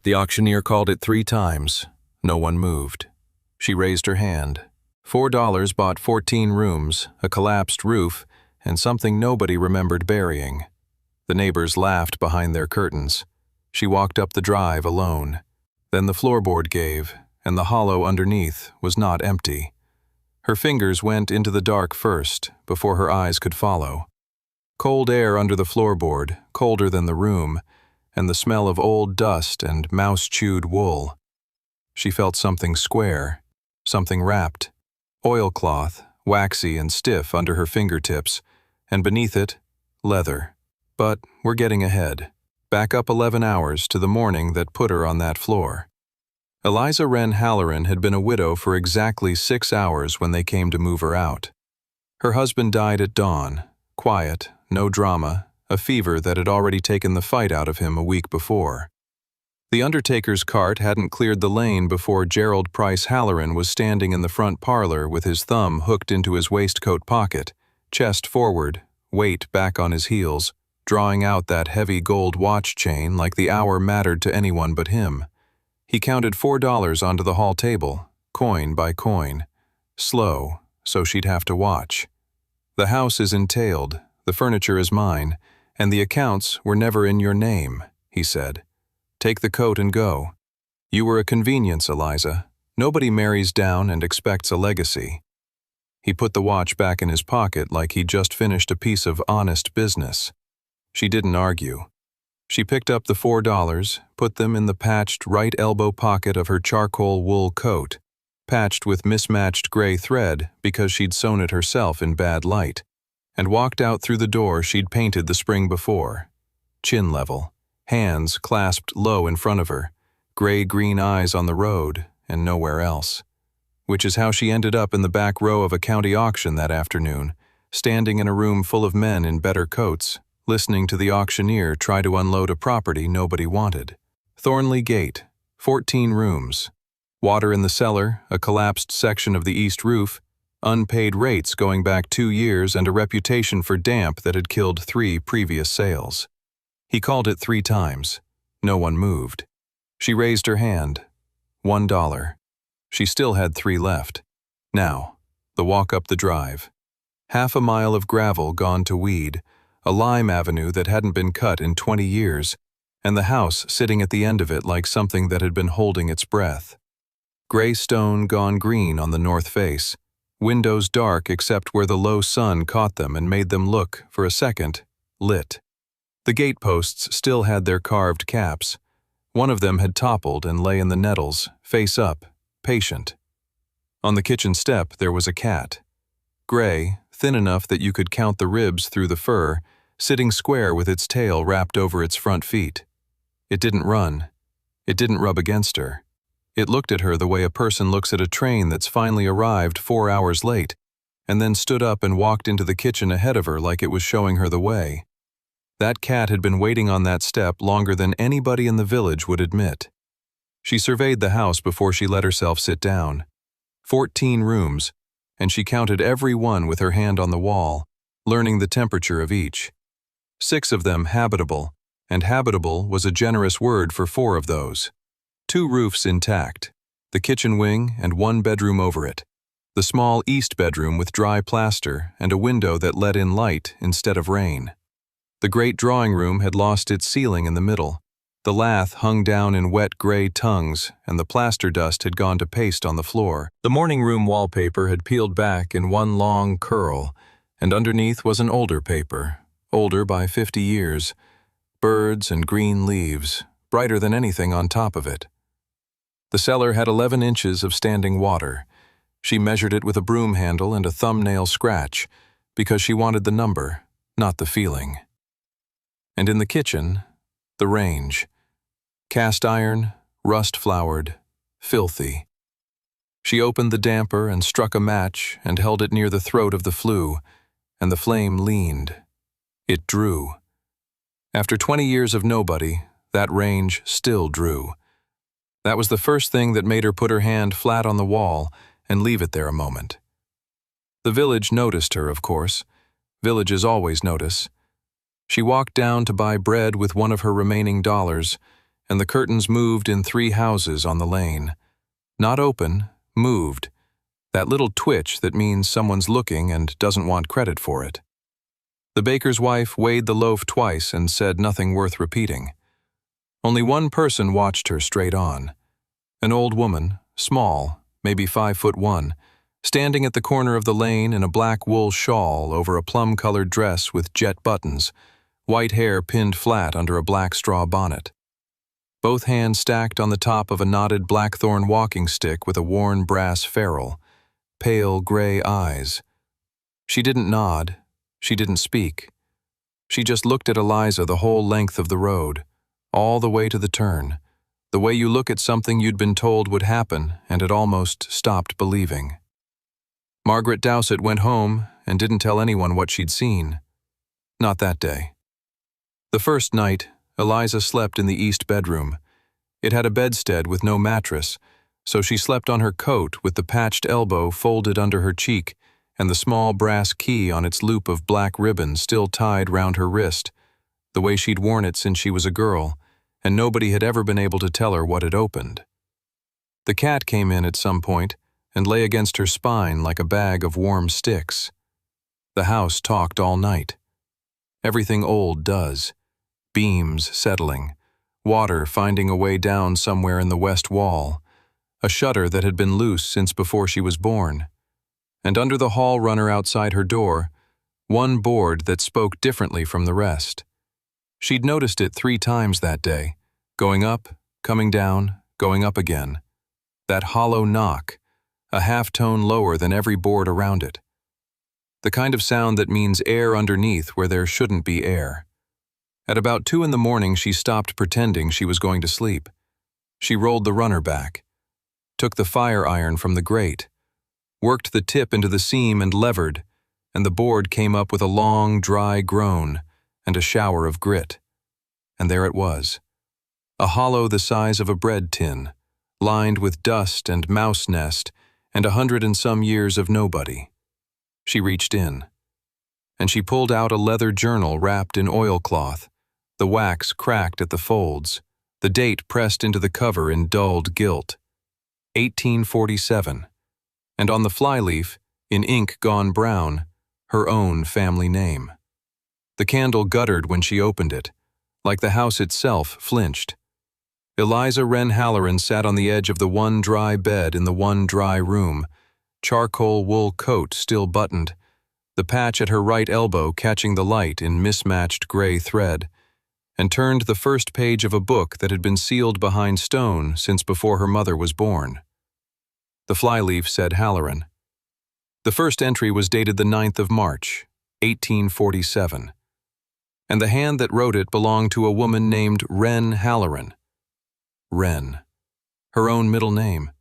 The auctioneer called it 3 times. No one moved. She raised her hand. $4 bought 14 rooms, a collapsed roof, and something nobody remembered burying. The neighbors laughed behind their curtains. She walked up the drive alone. Then the floorboard gave, and the hollow underneath was not empty. Her fingers went into the dark first, before her eyes could follow. Cold air under the floorboard, colder than the room, and the smell of old dust and mouse-chewed wool. She felt something square, something wrapped, oilcloth, waxy and stiff under her fingertips, and beneath it, leather. But we're getting ahead. Back up 11 hours to the morning that put her on that floor. Eliza Wren Halloran had been a widow for exactly 6 hours when they came to move her out. Her husband died at dawn, quiet, no drama, a fever that had already taken the fight out of him a week before. The undertaker's cart hadn't cleared the lane before Gerald Price Halloran was standing in the front parlor with his thumb hooked into his waistcoat pocket, chest forward, weight back on his heels, drawing out that heavy gold watch chain like the hour mattered to anyone but him. He counted $4 onto the hall table, coin by coin. Slow, so she'd have to watch. The house is entailed, the furniture is mine, and the accounts were never in your name, he said. Take the coat and go. You were a convenience, Eliza. Nobody marries down and expects a legacy. He put the watch back in his pocket like he'd just finished a piece of honest business. She didn't argue. She picked up the $4, put them in the patched right elbow pocket of her charcoal wool coat, patched with mismatched gray thread because she'd sewn it herself in bad light, and walked out through the door she'd painted the spring before. Chin level, hands clasped low in front of her, gray-green eyes on the road and nowhere else. Which is how she ended up in the back row of a county auction that afternoon, standing in a room full of men in better coats, listening to the auctioneer try to unload a property nobody wanted. Thornley Gate, 14 rooms. Water in the cellar, a collapsed section of the east roof, unpaid rates going back 2 years, and a reputation for damp that had killed 3 previous sales. He called it 3 times. No one moved. She raised her hand. $1. She still had 3 left. Now, the walk up the drive. Half a mile of gravel gone to weed, a lime avenue that hadn't been cut in 20 years, and the house sitting at the end of it like something that had been holding its breath. Gray stone gone green on the north face, windows dark except where the low sun caught them and made them look, for a second, lit. The gateposts still had their carved caps. One of them had toppled and lay in the nettles, face up, patient. On the kitchen step there was a cat. Gray, thin enough that you could count the ribs through the fur, sitting square with its tail wrapped over its front feet. It didn't run. It didn't rub against her. It looked at her the way a person looks at a train that's finally arrived 4 hours late, and then stood up and walked into the kitchen ahead of her like it was showing her the way. That cat had been waiting on that step longer than anybody in the village would admit. She surveyed the house before she let herself sit down. 14 rooms, and she counted every one with her hand on the wall, learning the temperature of each. 6 of them habitable, and habitable was a generous word for 4 of those. 2 roofs intact, the kitchen wing and 1 bedroom over it, the small east bedroom with dry plaster and a window that let in light instead of rain. The great drawing room had lost its ceiling in the middle. The lath hung down in wet gray tongues, and the plaster dust had gone to paste on the floor. The morning room wallpaper had peeled back in one long curl, and underneath was an older paper, older by 50 years. Birds and green leaves, brighter than anything on top of it. The cellar had 11 inches of standing water. She measured it with a broom handle and a thumbnail scratch, because she wanted the number, not the feeling. And in the kitchen, the range. Cast iron, rust-floured, filthy. She opened the damper and struck a match and held it near the throat of the flue, and the flame leaned. It drew. After 20 years of nobody, that range still drew. That was the first thing that made her put her hand flat on the wall and leave it there a moment. The village noticed her, of course. Villages always notice. She walked down to buy bread with one of her remaining dollars, and the curtains moved in 3 houses on the lane. Not open, moved. That little twitch that means someone's looking and doesn't want credit for it. The baker's wife weighed the loaf twice and said nothing worth repeating. Only one person watched her straight on. An old woman, small, maybe 5'1", standing at the corner of the lane in a black wool shawl over a plum-colored dress with jet buttons, white hair pinned flat under a black straw bonnet. Both hands stacked on the top of a knotted blackthorn walking stick with a worn brass ferrule, pale gray eyes. She didn't nod, she didn't speak. She just looked at Eliza the whole length of the road, all the way to the turn, the way you look at something you'd been told would happen and had almost stopped believing. Margaret Dowsett went home and didn't tell anyone what she'd seen. Not that day. The first night, Eliza slept in the east bedroom. It had a bedstead with no mattress, so she slept on her coat with the patched elbow folded under her cheek and the small brass key on its loop of black ribbon still tied round her wrist, the way she'd worn it since she was a girl, and nobody had ever been able to tell her what it opened. The cat came in at some point and lay against her spine like a bag of warm sticks. The house talked all night. Everything old does. Beams settling, water finding a way down somewhere in the west wall, a shutter that had been loose since before she was born, and under the hall runner outside her door, one board that spoke differently from the rest. She'd noticed it 3 times that day, going up, coming down, going up again. That hollow knock, a half-tone lower than every board around it. The kind of sound that means air underneath where there shouldn't be air. At about 2 in the morning, she stopped pretending she was going to sleep. She rolled the runner back, took the fire iron from the grate, worked the tip into the seam and levered, and the board came up with a long, dry groan and a shower of grit. And there it was, a hollow the size of a bread tin, lined with dust and mouse nest and 100 and some years of nobody. She reached in, and she pulled out a leather journal wrapped in oilcloth, the wax cracked at the folds, the date pressed into the cover in dulled gilt. 1847, and on the flyleaf, in ink gone brown, her own family name. The candle guttered when she opened it, like the house itself flinched. Eliza Wren Halloran sat on the edge of the one dry bed in the one dry room, charcoal wool coat still buttoned, the patch at her right elbow catching the light in mismatched gray thread, and turned the first page of a book that had been sealed behind stone since before her mother was born. The flyleaf said Halloran. The first entry was dated the 9th of March, 1847, and the hand that wrote it belonged to a woman named Wren Halloran. Wren. Her own middle name.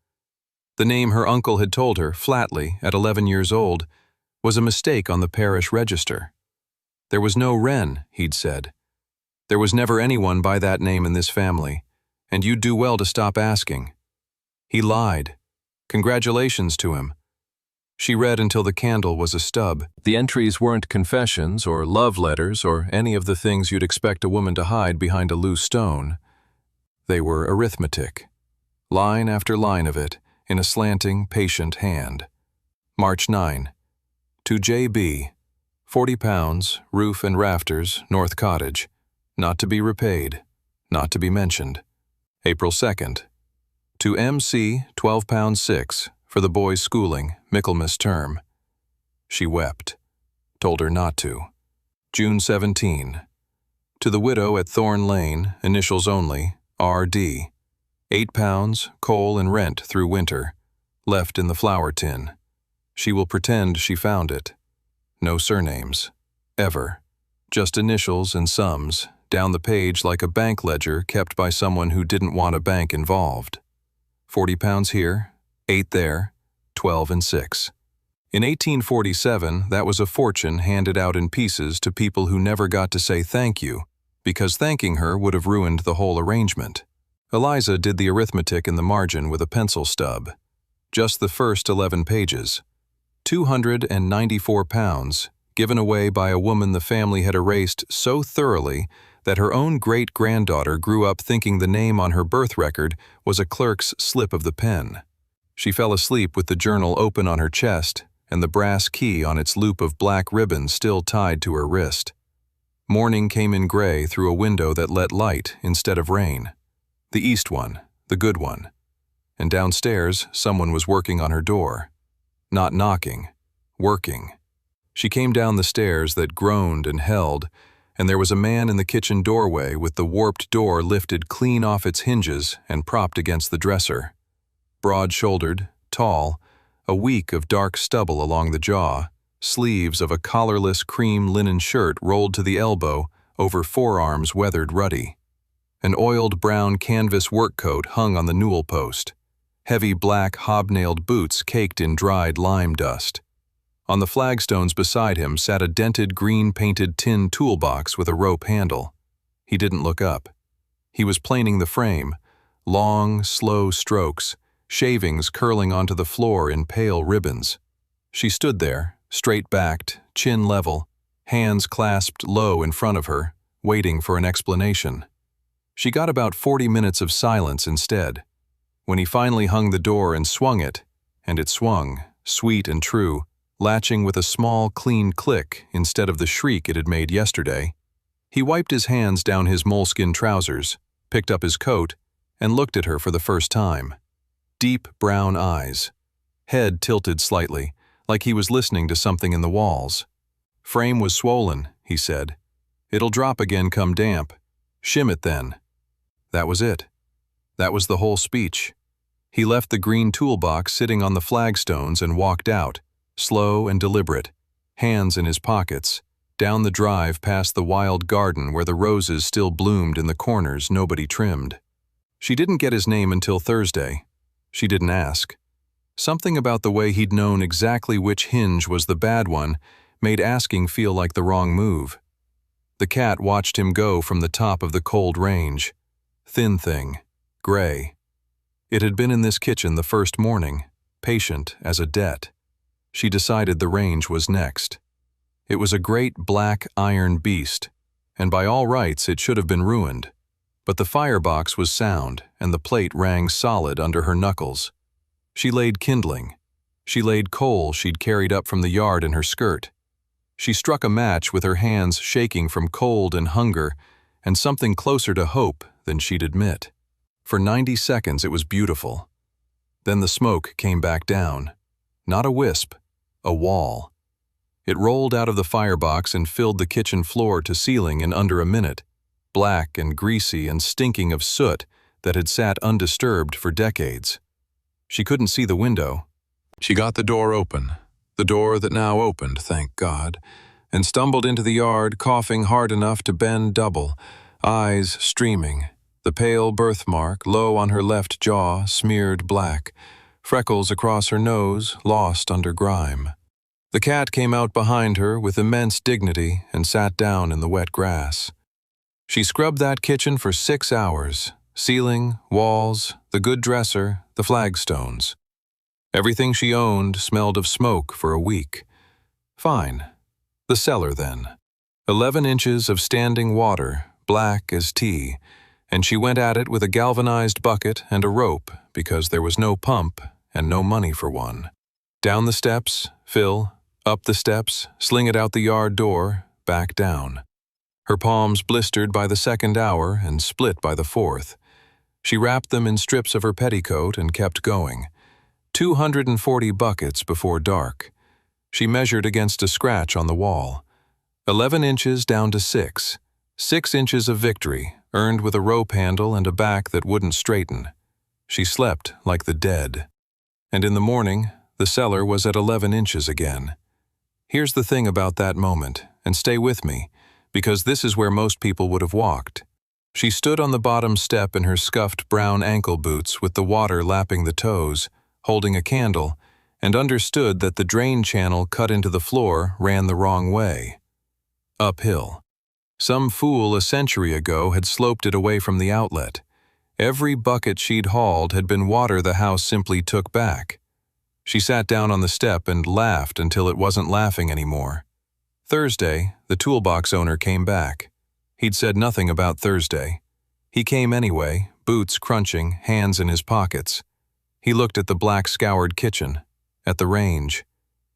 The name her uncle had told her, flatly, at 11 years old, was a mistake on the parish register. There was no Wren, he'd said. There was never anyone by that name in this family, and you'd do well to stop asking. He lied. Congratulations to him. She read until the candle was a stub. The entries weren't confessions or love letters or any of the things you'd expect a woman to hide behind a loose stone. They were arithmetic, line after line of it, in a slanting, patient hand. March 9. To J.B., 40 pounds, roof and rafters, North Cottage. Not to be repaid, not to be mentioned. April 2nd. To M.C., 12 pounds 6, for the boy's schooling, Michaelmas term. She wept, told her not to. June 17. To the widow at Thorn Lane, initials only, R.D. 8 pounds, coal and rent through winter, left in the flour tin. She will pretend she found it. No surnames. Ever. Just initials and sums, down the page like a bank ledger kept by someone who didn't want a bank involved. 40 pounds here, 8 there, 12 and 6. In 1847, that was a fortune handed out in pieces to people who never got to say thank you, because thanking her would have ruined the whole arrangement. Eliza did the arithmetic in the margin with a pencil stub. Just the first 11 pages. 294 pounds, given away by a woman the family had erased so thoroughly that her own great-granddaughter grew up thinking the name on her birth record was a clerk's slip of the pen. She fell asleep with the journal open on her chest and the brass key on its loop of black ribbon still tied to her wrist. Morning came in gray through a window that let light instead of rain. The east one, the good one. And downstairs, someone was working on her door. Not knocking, working. She came down the stairs that groaned and held, and there was a man in the kitchen doorway with the warped door lifted clean off its hinges and propped against the dresser. Broad-shouldered, tall, a week of dark stubble along the jaw, sleeves of a collarless cream linen shirt rolled to the elbow over forearms weathered ruddy. An oiled brown canvas work coat hung on the newel post. Heavy black hobnailed boots caked in dried lime dust. On the flagstones beside him sat a dented green-painted tin toolbox with a rope handle. He didn't look up. He was planing the frame, long, slow strokes, shavings curling onto the floor in pale ribbons. She stood there, straight-backed, chin level, hands clasped low in front of her, waiting for an explanation. She got about 40 minutes of silence instead. When he finally hung the door and swung it, and it swung, sweet and true, latching with a small, clean click instead of the shriek it had made yesterday, he wiped his hands down his moleskin trousers, picked up his coat, and looked at her for the first time. Deep brown eyes. Head tilted slightly, like he was listening to something in the walls. Frame was swollen, he said. It'll drop again come damp. Shim it then. That was it. That was the whole speech. He left the green toolbox sitting on the flagstones and walked out, slow and deliberate, hands in his pockets, down the drive past the wild garden where the roses still bloomed in the corners nobody trimmed. She didn't get his name until Thursday. She didn't ask. Something about the way he'd known exactly which hinge was the bad one made asking feel like the wrong move. The cat watched him go from the top of the cold range. Thin thing, gray. It had been in this kitchen the first morning, patient as a debt. She decided the range was next. It was a great black iron beast, and by all rights it should have been ruined. But the firebox was sound, and the plate rang solid under her knuckles. She laid kindling. She laid coal she'd carried up from the yard in her skirt. She struck a match with her hands shaking from cold and hunger, and something closer to hope than she'd admit. For 90 seconds it was beautiful. Then the smoke came back down. Not a wisp, a wall. It rolled out of the firebox and filled the kitchen floor to ceiling in under a minute, black and greasy and stinking of soot that had sat undisturbed for decades. She couldn't see the window. She got the door open, the door that now opened, thank God, and stumbled into the yard, coughing hard enough to bend double, eyes streaming. The pale birthmark low on her left jaw smeared black, freckles across her nose lost under grime. The cat came out behind her with immense dignity and sat down in the wet grass. She scrubbed that kitchen for 6 hours, ceiling, walls, the good dresser, the flagstones. Everything she owned smelled of smoke for a week. Fine. The cellar then. 11 inches of standing water, black as tea, and she went at it with a galvanized bucket and a rope because there was no pump and no money for one. Down the steps, fill, up the steps, sling it out the yard door, back down. Her palms blistered by the second hour and split by the fourth. She wrapped them in strips of her petticoat and kept going. 240 buckets before dark. She measured against a scratch on the wall. 11 inches down to 6. 6 inches of victory, earned with a rope handle and a back that wouldn't straighten. She slept like the dead. And in the morning, the cellar was at 11 inches again. Here's the thing about that moment, and stay with me, because this is where most people would have walked. She stood on the bottom step in her scuffed brown ankle boots with the water lapping the toes, holding a candle, and understood that the drain channel cut into the floor ran the wrong way. Uphill. Some fool a century ago had sloped it away from the outlet. Every bucket she'd hauled had been water the house simply took back. She sat down on the step and laughed until it wasn't laughing anymore. Thursday, the toolbox owner came back. He'd said nothing about Thursday. He came anyway, boots crunching, hands in his pockets. He looked at the black-scoured kitchen, at the range.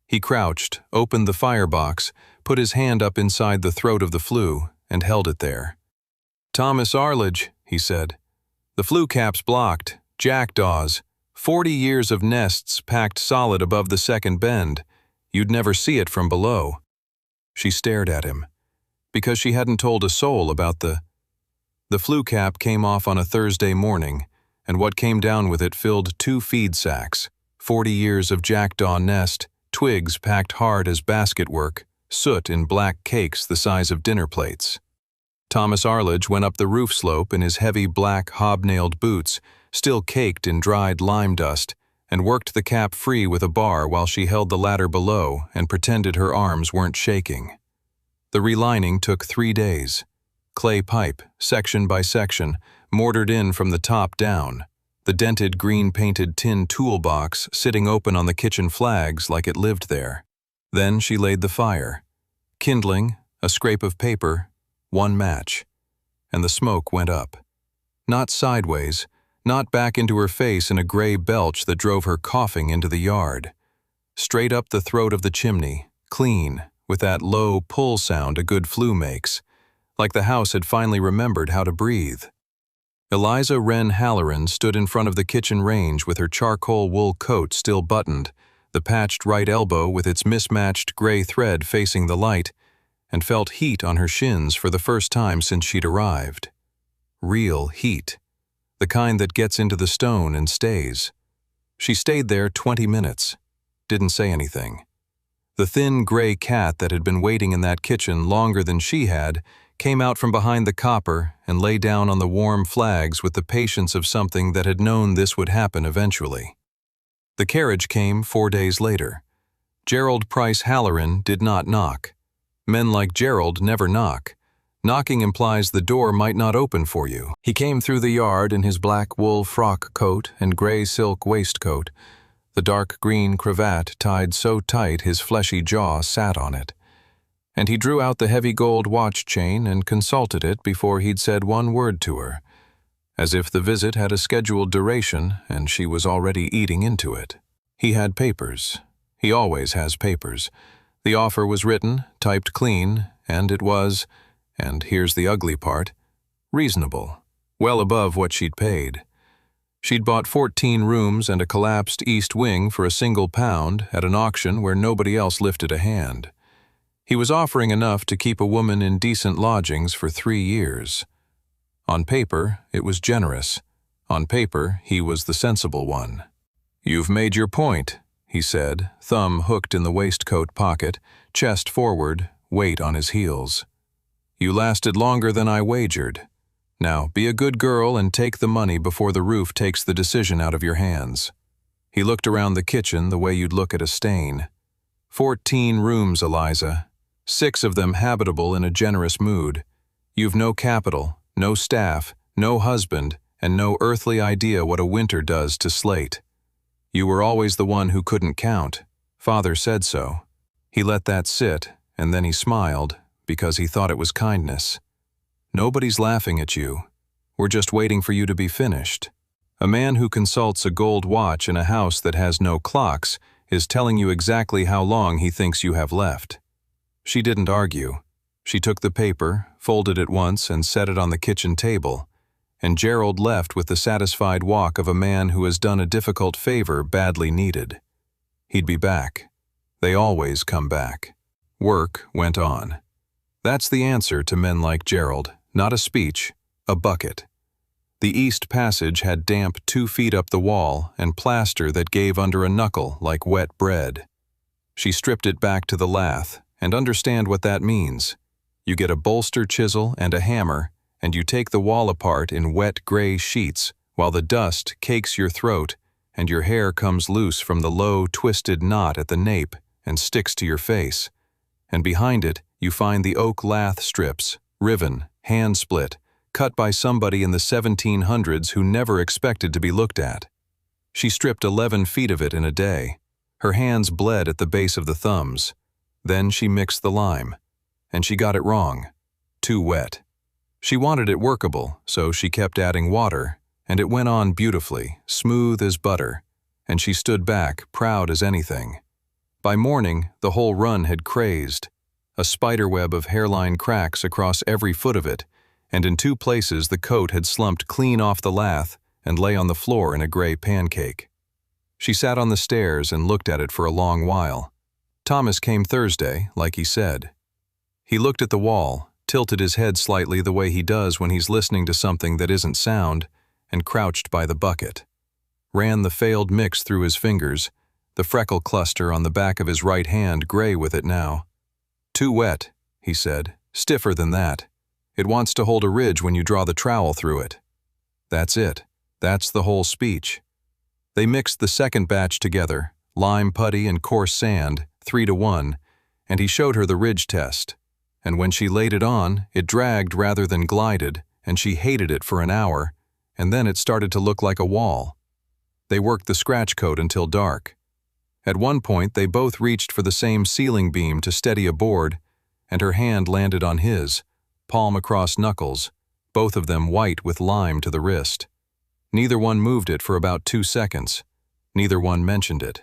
He crouched, opened the firebox, put his hand up inside the throat of the flue, and held it there. "Thomas Arledge," he said. "The flue cap's blocked. Jackdaws. 40 years of nests packed solid above the second bend. You'd never see it from below." She stared at him, because she hadn't told a soul about the flue cap came off on a Thursday morning, and what came down with it filled 2 feed sacks, 40 years of jackdaw nest, twigs packed hard as basketwork, soot in black cakes the size of dinner plates. Thomas Arledge went up the roof slope in his heavy black hobnailed boots, still caked in dried lime dust, and worked the cap free with a bar while she held the ladder below and pretended her arms weren't shaking. The relining took 3 days. Clay pipe, section by section, mortared in from the top down, the dented green-painted tin toolbox sitting open on the kitchen flags like it lived there. Then she laid the fire. Kindling, a scrape of paper, 1 match. And the smoke went up. Not sideways, not back into her face in a gray belch that drove her coughing into the yard. Straight up the throat of the chimney, clean, with that low pull sound a good flue makes, like the house had finally remembered how to breathe. Eliza Wren Halloran stood in front of the kitchen range with her charcoal wool coat still buttoned, the patched right elbow with its mismatched gray thread facing the light, and felt heat on her shins for the first time since she'd arrived. Real heat. The kind that gets into the stone and stays. She stayed there 20 minutes. Didn't say anything. The thin gray cat that had been waiting in that kitchen longer than she had came out from behind the copper and lay down on the warm flags with the patience of something that had known this would happen eventually. The carriage came 4 days later. Gerald Price Halloran did not knock. Men like Gerald never knock. Knocking implies the door might not open for you. He came through the yard in his black wool frock coat and gray silk waistcoat, the dark green cravat tied so tight his fleshy jaw sat on it. And he drew out the heavy gold watch chain and consulted it before he'd said one word to her, as if the visit had a scheduled duration and she was already eating into it. He had papers. He always has papers. The offer was written, typed clean, and it was, and here's the ugly part, reasonable, well above what she'd paid. She'd bought 14 rooms and a collapsed east wing for a single pound at an auction where nobody else lifted a hand. He was offering enough to keep a woman in decent lodgings for 3 years. On paper, it was generous. On paper, he was the sensible one. "You've made your point," he said, thumb hooked in the waistcoat pocket, chest forward, weight on his heels. "You lasted longer than I wagered. Now, be a good girl and take the money before the roof takes the decision out of your hands." He looked around the kitchen the way you'd look at a stain. 14 rooms, Eliza. 6 of them habitable in a generous mood. You've no capital, no staff, no husband, and no earthly idea what a winter does to slate. You were always the one who couldn't count. Father said so. He let that sit, and then he smiled, because he thought it was kindness. Nobody's laughing at you. We're just waiting for you to be finished. A man who consults a gold watch in a house that has no clocks is telling you exactly how long he thinks you have left. She didn't argue. She took the paper, folded it once, and set it on the kitchen table, and Gerald left with the satisfied walk of a man who has done a difficult favor badly needed. He'd be back. They always come back. Work went on. That's the answer to men like Gerald, not a speech, a bucket. The east passage had damp 2 feet up the wall and plaster that gave under a knuckle like wet bread. She stripped it back to the lath, and understand what that means. You get a bolster chisel and a hammer, and you take the wall apart in wet gray sheets while the dust cakes your throat and your hair comes loose from the low, twisted knot at the nape and sticks to your face. And behind it, you find the oak lath strips, riven, hand-split, cut by somebody in the 1700s who never expected to be looked at. She stripped 11 feet of it in a day. Her hands bled at the base of the thumbs. Then she mixed the lime. And she got it wrong. Too wet. She wanted it workable, so she kept adding water, and it went on beautifully, smooth as butter, and she stood back, proud as anything. By morning, the whole run had crazed, a spiderweb of hairline cracks across every foot of it, and in 2 places the coat had slumped clean off the lath and lay on the floor in a gray pancake. She sat on the stairs and looked at it for a long while. Thomas came Thursday, like he said. He looked at the wall, tilted his head slightly the way he does when he's listening to something that isn't sound, and crouched by the bucket. Ran the failed mix through his fingers, the freckle cluster on the back of his right hand gray with it now. "Too wet," he said, "stiffer than that. It wants to hold a ridge when you draw the trowel through it." That's it. That's the whole speech. They mixed the second batch together, lime putty and coarse sand, 3-to-1, and he showed her the ridge test. And when she laid it on, it dragged rather than glided, and she hated it for an hour, and then it started to look like a wall. They worked the scratch coat until dark. At one point, they both reached for the same ceiling beam to steady a board, and her hand landed on his, palm across knuckles, both of them white with lime to the wrist. Neither one moved it for about 2 seconds. Neither one mentioned it.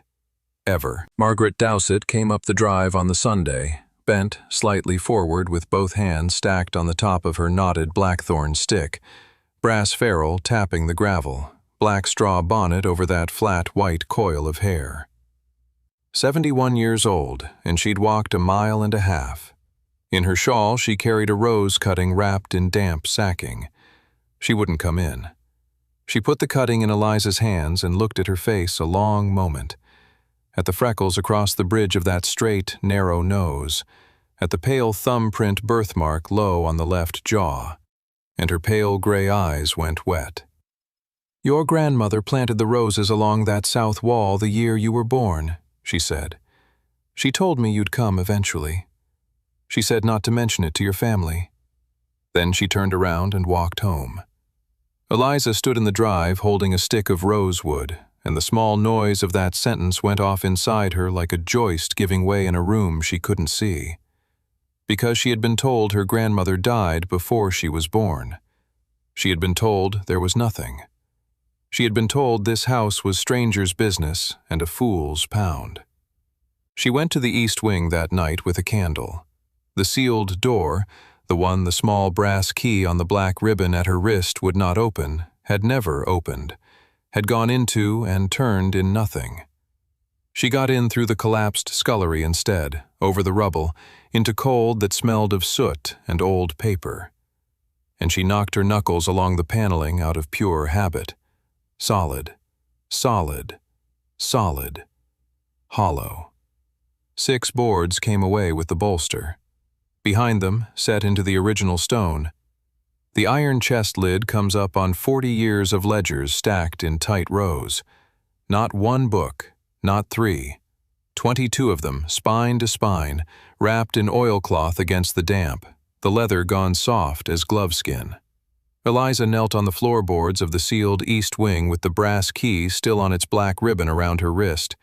Ever. Margaret Dowsett came up the drive on the Sunday, bent slightly forward with both hands stacked on the top of her knotted blackthorn stick, brass ferrule tapping the gravel, black straw bonnet over that flat white coil of hair. 71 years old, and she'd walked 1.5 miles. In her shawl she carried a rose cutting wrapped in damp sacking. She wouldn't come in. She put the cutting in Eliza's hands and looked at her face a long moment, at the freckles across the bridge of that straight, narrow nose, at the pale thumbprint birthmark low on the left jaw, and her pale gray eyes went wet. "Your grandmother planted the roses along that south wall the year you were born," she said. "She told me you'd come eventually. She said not to mention it to your family." Then she turned around and walked home. Eliza stood in the drive holding a stick of rosewood, and the small noise of that sentence went off inside her like a joist giving way in a room she couldn't see. Because she had been told her grandmother died before she was born. She had been told there was nothing. She had been told this house was stranger's business and a fool's pound. She went to the east wing that night with a candle. The sealed door, the small brass key on the black ribbon at her wrist would not open, had never opened, had gone into and turned in nothing. She got in through the collapsed scullery instead, over the rubble, into cold that smelled of soot and old paper. And she knocked her knuckles along the paneling out of pure habit. Solid, solid, solid, hollow. 6 boards came away with the bolster. Behind them, set into the original stone, the iron chest lid comes up on 40 years of ledgers stacked in tight rows. Not 1 book, not 3. 22 of them, spine to spine, wrapped in oilcloth against the damp, the leather gone soft as gloveskin. Eliza knelt on the floorboards of the sealed east wing with the brass key still on its black ribbon around her wrist,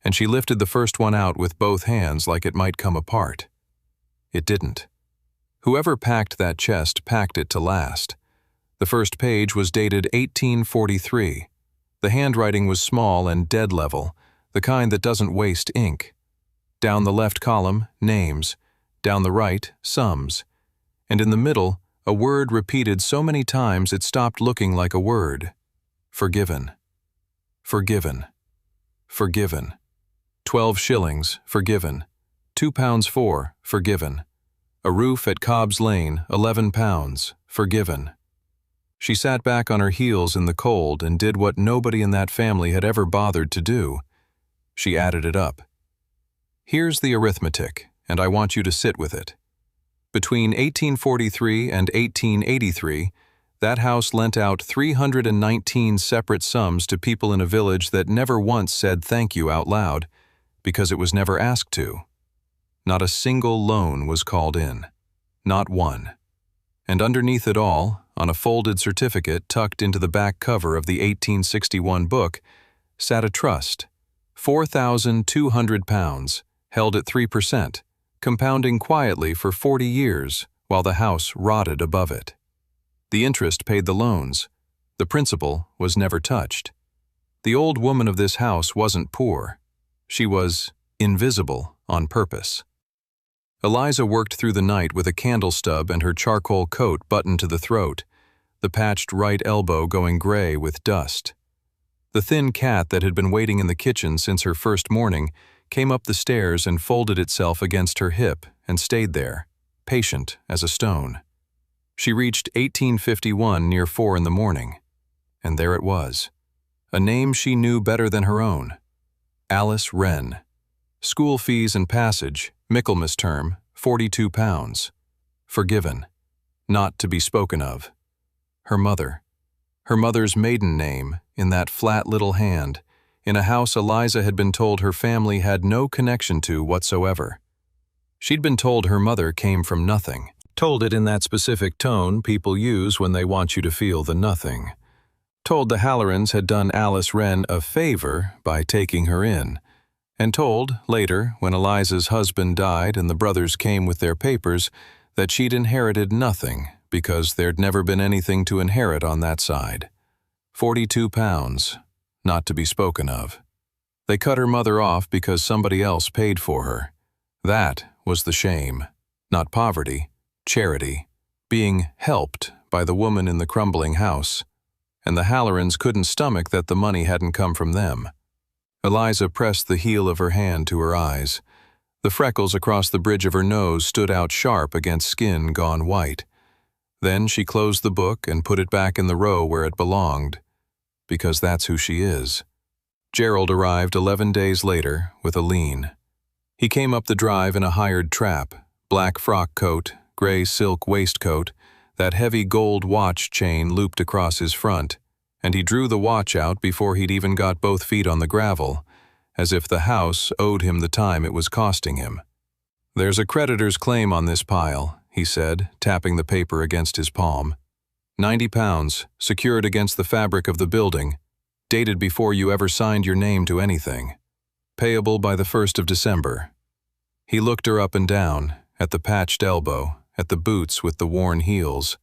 and she lifted the first one out with both hands like it might come apart. It didn't. Whoever packed that chest packed it to last. The first page was dated 1843. The handwriting was small and dead level, the kind that doesn't waste ink. Down the left column, names. Down the right, sums. And in the middle, a word repeated so many times it stopped looking like a word. Forgiven. Forgiven. Forgiven. 12 shillings, forgiven. £2 forgiven. A roof at Cobb's Lane, £11, forgiven. She sat back on her heels in the cold and did what nobody in that family had ever bothered to do. She added it up. Here's the arithmetic, and I want you to sit with it. Between 1843 and 1883, that house lent out 319 separate sums to people in a village that never once said thank you out loud, because it was never asked to. Not a single loan was called in. Not one. And underneath it all, on a folded certificate tucked into the back cover of the 1861 book, sat a trust, £4,200, held at 3%, compounding quietly for 40 years while the house rotted above it. The interest paid the loans. The principal was never touched. The old woman of this house wasn't poor. She was invisible on purpose. Eliza worked through the night with a candle stub and her charcoal coat buttoned to the throat, the patched right elbow going gray with dust. The thin cat that had been waiting in the kitchen since her first morning came up the stairs and folded itself against her hip and stayed there, patient as a stone. She reached 1851 near 4 in the morning, and there it was, a name she knew better than her own. Alice Wren. School fees and passage, Michaelmas term, £42. Forgiven. Not to be spoken of. Her mother. Her mother's maiden name, in that flat little hand, in a house Eliza had been told her family had no connection to whatsoever. She'd been told her mother came from nothing, told it in that specific tone people use when they want you to feel the nothing. Told the Hallorans had done Alice Wren a favor by taking her in, and told, later, when Eliza's husband died and the brothers came with their papers, that she'd inherited nothing because there'd never been anything to inherit on that side. £42, not to be spoken of. They cut her mother off because somebody else paid for her. That was the shame, not poverty, charity, being helped by the woman in the crumbling house. And the Hallorans couldn't stomach that the money hadn't come from them. Eliza pressed the heel of her hand to her eyes. The freckles across the bridge of her nose stood out sharp against skin gone white. Then she closed the book and put it back in the row where it belonged, because that's who she is. Gerald arrived 11 days later with a lien. He came up the drive in a hired trap, black frock coat, gray silk waistcoat, that heavy gold watch chain looped across his front, and he drew the watch out before he'd even got both feet on the gravel, as if the house owed him the time it was costing him. "There's a creditor's claim on this pile," he said, tapping the paper against his palm. £90, secured against the fabric of the building, dated before you ever signed your name to anything. Payable by the 1st of December. He looked her up and down, at the patched elbow, at the boots with the worn heels.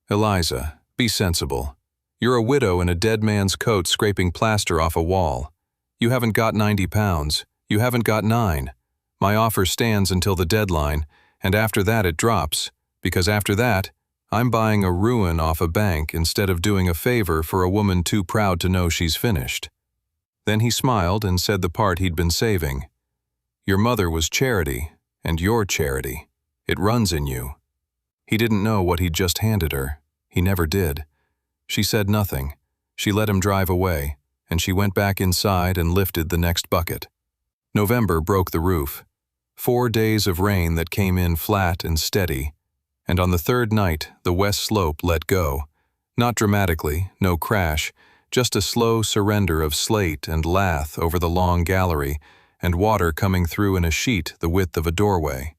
"Eliza, be sensible. You're a widow in a dead man's coat scraping plaster off a wall. You haven't got £90. You haven't got 9. My offer stands until the deadline, and after that it drops, because after that, I'm buying a ruin off a bank instead of doing a favor for a woman too proud to know she's finished." Then he smiled and said the part he'd been saving. "Your mother was charity, and you're charity. It runs in you." He didn't know what he'd just handed her. He never did. She said nothing. She let him drive away, and she went back inside and lifted the next bucket. November broke the roof. 4 days of rain that came in flat and steady, and on the third night the west slope let go. Not dramatically, no crash, just a slow surrender of slate and lath over the long gallery, and water coming through in a sheet the width of a doorway.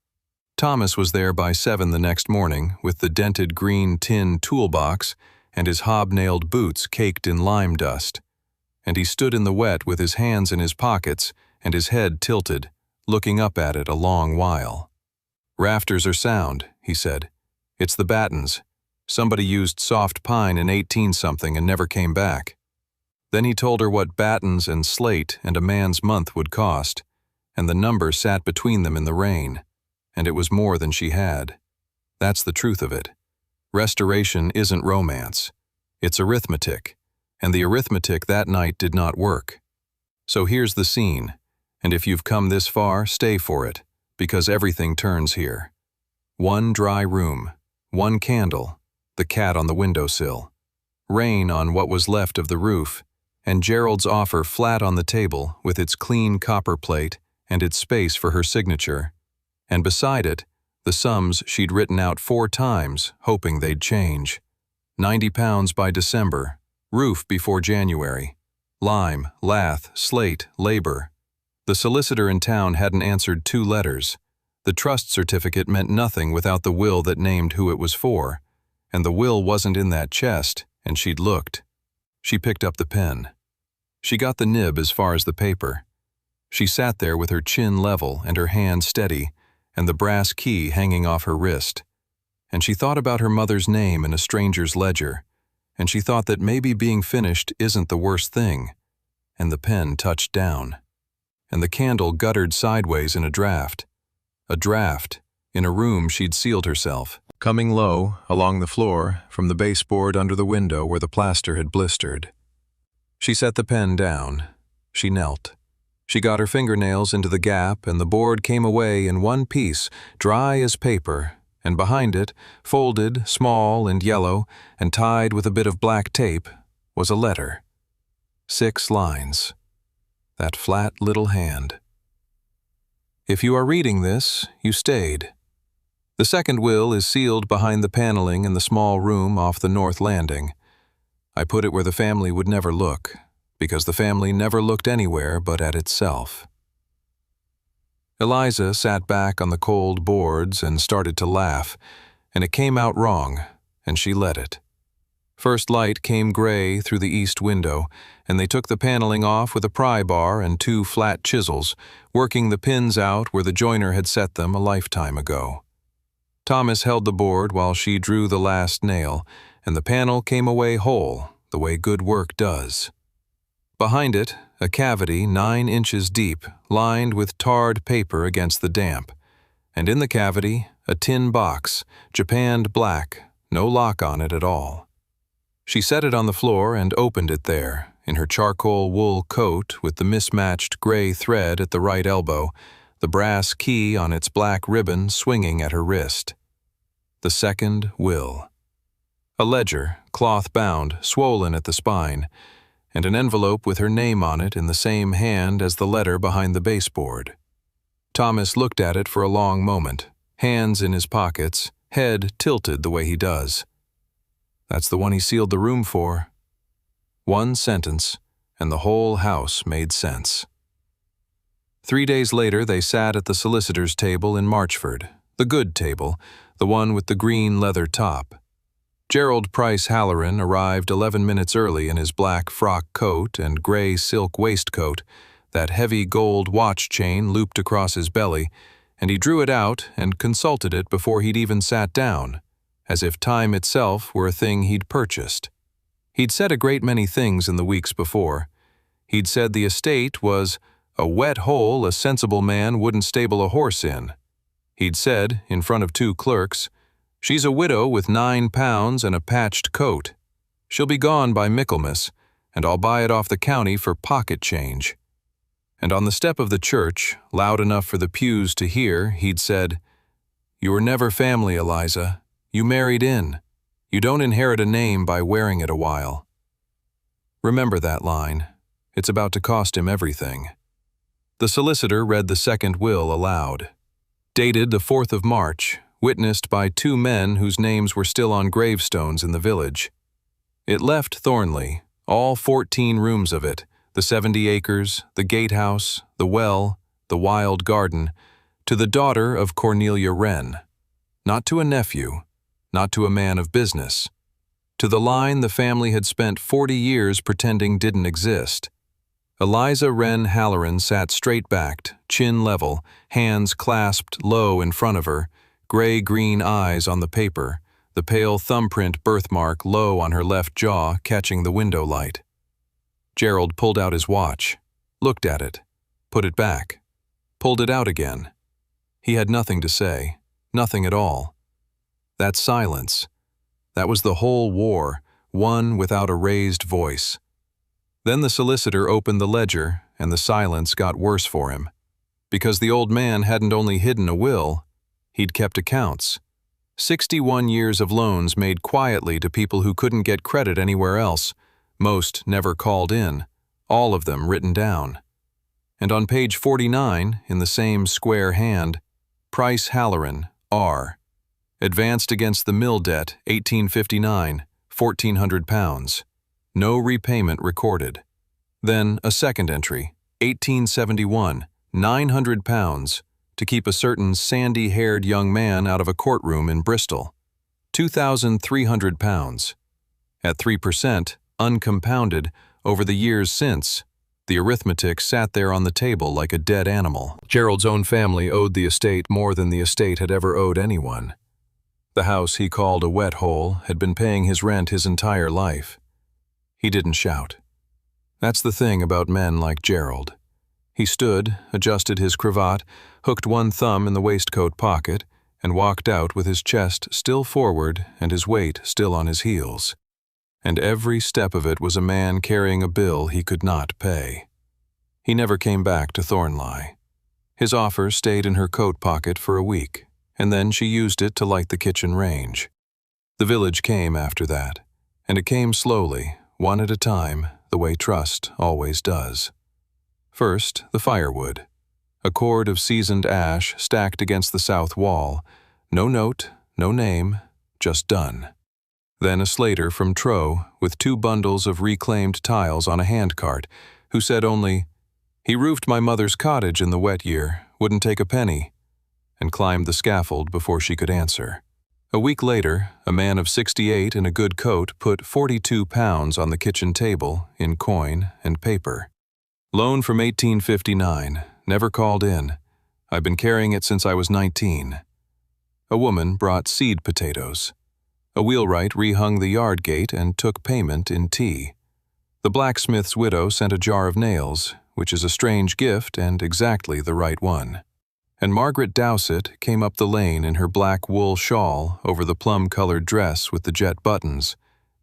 Thomas was there by 7 the next morning with the dented green tin toolbox and his hobnailed boots caked in lime dust, and he stood in the wet with his hands in his pockets and his head tilted, looking up at it a long while. "Rafters are sound," he said. "It's the battens. Somebody used soft pine in 18-something and never came back." Then he told her what battens and slate and a man's month would cost, and the number sat between them in the rain, and it was more than she had. That's the truth of it. Restoration isn't romance. It's arithmetic, and the arithmetic that night did not work. So here's the scene, and if you've come this far, stay for it, because everything turns here. One dry room, one candle, the cat on the windowsill, rain on what was left of the roof, and Gerald's offer flat on the table with its clean copper plate and its space for her signature, and beside it, the sums she'd written out 4 times, hoping they'd change. £90 by December, roof before January, lime, lath, slate, labor. The solicitor in town hadn't answered 2 letters. The trust certificate meant nothing without the will that named who it was for, and the will wasn't in that chest, and she'd looked. She picked up the pen. She got the nib as far as the paper. She sat there with her chin level and her hand steady, and the brass key hanging off her wrist. And she thought about her mother's name in a stranger's ledger, and she thought that maybe being finished isn't the worst thing. And the pen touched down, and the candle guttered sideways in a draft in a room she'd sealed herself, coming low along the floor from the baseboard under the window where the plaster had blistered. She set the pen down. She knelt. She got her fingernails into the gap, and the board came away in one piece, dry as paper, and behind it, folded, small and yellow, and tied with a bit of black tape, was a letter. 6 lines. That flat little hand. If you are reading this, you stayed. The second will is sealed behind the paneling in the small room off the north landing. I put it where the family would never look, because the family never looked anywhere but at itself. Eliza sat back on the cold boards and started to laugh, and it came out wrong, and she let it. First light came gray through the east window, and they took the paneling off with a pry bar and 2 flat chisels, working the pins out where the joiner had set them a lifetime ago. Thomas held the board while she drew the last nail, and the panel came away whole, the way good work does. Behind it, a cavity 9 inches deep, lined with tarred paper against the damp, and in the cavity, a tin box, japanned black, no lock on it at all. She set it on the floor and opened it there, in her charcoal wool coat with the mismatched gray thread at the right elbow, the brass key on its black ribbon swinging at her wrist. The second will. A ledger, cloth-bound, swollen at the spine, and an envelope with her name on it in the same hand as the letter behind the baseboard. Thomas looked at it for a long moment, hands in his pockets, head tilted the way he does. That's the one he sealed the room for. One sentence, and the whole house made sense. 3 days later, they sat at the solicitor's table in Marchford, the good table, the one with the green leather top. Gerald Price Halloran arrived 11 minutes early in his black frock coat and gray silk waistcoat, that heavy gold watch chain looped across his belly, and he drew it out and consulted it before he'd even sat down, as if time itself were a thing he'd purchased. He'd said a great many things in the weeks before. He'd said the estate was a wet hole a sensible man wouldn't stable a horse in. He'd said, in front of 2 clerks, "She's a widow with 9 pounds and a patched coat. She'll be gone by Michaelmas, and I'll buy it off the county for pocket change." And on the step of the church, loud enough for the pews to hear, he'd said, "You were never family, Eliza. You married in. You don't inherit a name by wearing it a while." Remember that line. It's about to cost him everything. The solicitor read the second will aloud. Dated the 4th of March, witnessed by 2 men whose names were still on gravestones in the village. It left Thornley, all 14 rooms of it, the 70 acres, the gatehouse, the well, the wild garden, to the daughter of Cornelia Wren. Not to a nephew, not to a man of business. To the line the family had spent 40 years pretending didn't exist. Eliza Wren Halloran sat straight-backed, chin level, hands clasped low in front of her, gray-green eyes on the paper, the pale thumbprint birthmark low on her left jaw catching the window light. Gerald pulled out his watch, looked at it, put it back, pulled it out again. He had nothing to say, nothing at all. That silence, that was the whole war, one without a raised voice. Then the solicitor opened the ledger, and the silence got worse for him. Because the old man hadn't only hidden a will, he'd kept accounts. 61 years of loans made quietly to people who couldn't get credit anywhere else, most never called in, all of them written down. And on page 49, in the same square hand, Price Halloran, R. Advanced against the mill debt, 1859, 1,400 pounds. No repayment recorded. Then a second entry, 1871, 900 pounds, to keep a certain sandy-haired young man out of a courtroom in Bristol. 2,300 pounds. At 3%, uncompounded, over the years since, the arithmetic sat there on the table like a dead animal. Gerald's own family owed the estate more than the estate had ever owed anyone. The house he called a wet hole had been paying his rent his entire life. He didn't shout. That's the thing about men like Gerald. He stood, adjusted his cravat, hooked one thumb in the waistcoat pocket, and walked out with his chest still forward and his weight still on his heels. And every step of it was a man carrying a bill he could not pay. He never came back to Thornlie. His offer stayed in her coat pocket for a week, and then she used it to light the kitchen range. The village came after that, and it came slowly, one at a time, the way trust always does. First, the firewood. A cord of seasoned ash stacked against the south wall. No note, no name, just done. Then a slater from Troe with 2 bundles of reclaimed tiles on a handcart, who said only, "He roofed my mother's cottage in the wet year, wouldn't take a penny," and climbed the scaffold before she could answer. A week later, a man of 68 in a good coat put 42 pounds on the kitchen table in coin and paper. Loan from 1859, never called in. I've been carrying it since I was 19. A woman brought seed potatoes. A wheelwright rehung the yard gate and took payment in tea. The blacksmith's widow sent a jar of nails, which is a strange gift and exactly the right one. And Margaret Dowsett came up the lane in her black wool shawl over the plum-colored dress with the jet buttons,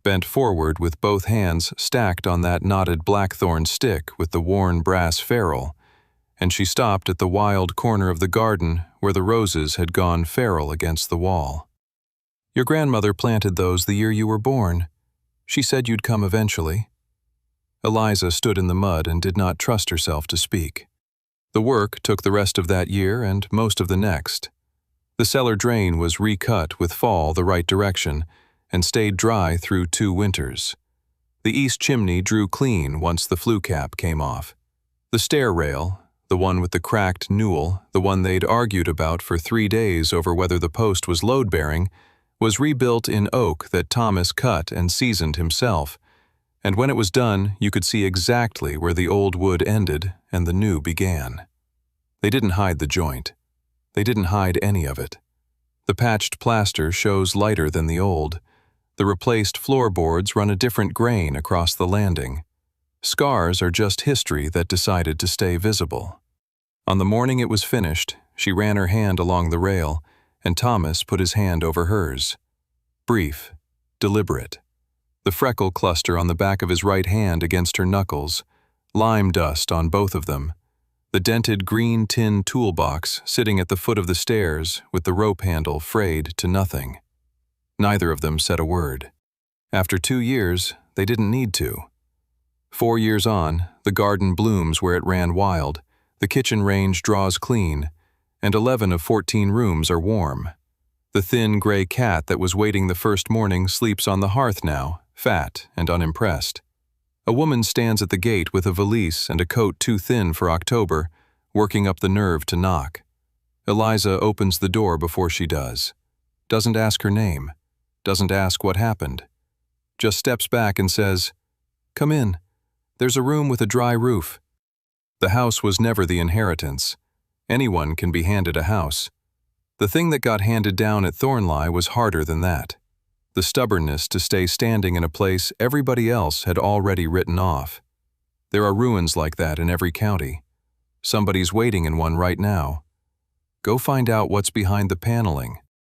bent forward with both hands stacked on that knotted blackthorn stick with the worn brass ferrule, and she stopped at the wild corner of the garden where the roses had gone feral against the wall. "Your grandmother planted those the year you were born. She said you'd come eventually." Eliza stood in the mud and did not trust herself to speak. The work took the rest of that year and most of the next. The cellar drain was recut with fall the right direction and stayed dry through 2 winters. The east chimney drew clean once the flue cap came off. The stair rail, the one with the cracked newel, the one they'd argued about for 3 days over whether the post was load-bearing, was rebuilt in oak that Thomas cut and seasoned himself, and when it was done, you could see exactly where the old wood ended and the new began. They didn't hide the joint. They didn't hide any of it. The patched plaster shows lighter than the old. The replaced floorboards run a different grain across the landing. Scars are just history that decided to stay visible. On the morning it was finished, she ran her hand along the rail, and Thomas put his hand over hers. Brief, deliberate. The freckle cluster on the back of his right hand against her knuckles, lime dust on both of them, the dented green tin toolbox sitting at the foot of the stairs with the rope handle frayed to nothing. Neither of them said a word. After 2 years, they didn't need to. 4 years on, the garden blooms where it ran wild, the kitchen range draws clean, and 11 of 14 rooms are warm. The thin gray cat that was waiting the first morning sleeps on the hearth now, fat and unimpressed. A woman stands at the gate with a valise and a coat too thin for October, working up the nerve to knock. Eliza opens the door before she does. Doesn't ask her name. Doesn't ask what happened. Just steps back and says, "Come in. There's a room with a dry roof." The house was never the inheritance. Anyone can be handed a house. The thing that got handed down at Thornlie was harder than that. The stubbornness to stay standing in a place everybody else had already written off. There are ruins like that in every county. Somebody's waiting in one right now. Go find out what's behind the paneling.